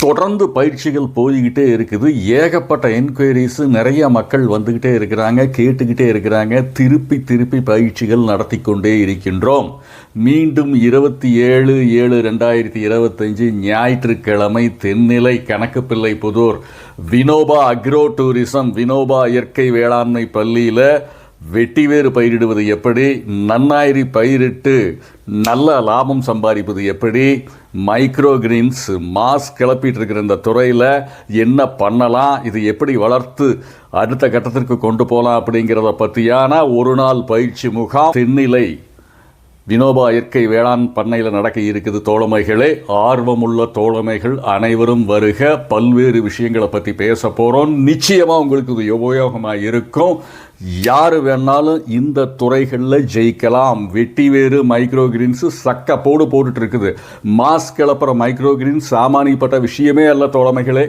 தொடர்ந்து பயிற்சிகள் போய்கிட்டே இருக்குது. ஏகப்பட்ட என்கொயரிஸு, நிறைய மக்கள் வந்துக்கிட்டே இருக்கிறாங்க, கேட்டுக்கிட்டே இருக்கிறாங்க. திருப்பி திருப்பி பயிற்சிகள் நடத்தி கொண்டே இருக்கின்றோம். மீண்டும் 27/7/2025 ஞாயிற்றுக்கிழமை தென்னிலை கணக்குப்பிள்ளை புதூர் வினோபா அக்ரோ டூரிசம், வினோபா இயற்கை வேளாண்மை பள்ளியில் வெட்டிவேறு பயிரிடுவது எப்படி, நன்னாயிரி பயிரிட்டு நல்ல லாபம் சம்பாதிப்பது எப்படி, மைக்ரோ கிரீன்ஸ் மாஸ் கிளப்பிட்டு இருக்கிற இந்த துறையில் என்ன பண்ணலாம், இது எப்படி வளர்த்து அடுத்த கட்டத்திற்கு கொண்டு போகலாம் அப்படிங்கிறத பற்றியான ஒரு நாள் பயிற்சி முகாம் தென்னிலை வினோபா இயற்கை வேளாண் பண்ணையில் நடக்க இருக்குது. தோழமைகளே, ஆர்வமுள்ள தோழமைகள் அனைவரும் வருக. பல்வேறு விஷயங்களை பற்றி பேச போகிறோம். நிச்சயமாக உங்களுக்கு இது உபயோகமாக இருக்கும். யார் வேணாலும் இந்த துறைகளில் ஜெயிக்கலாம். வெட்டிவேறு மைக்ரோ கிரீன்ஸு சக்க போட்டுட்டு இருக்குது. மாஸ் கிளப்புற மைக்ரோ கிரீன்ஸ் சாமானியப்பட்ட விஷயமே அல்ல தோழமைகளே.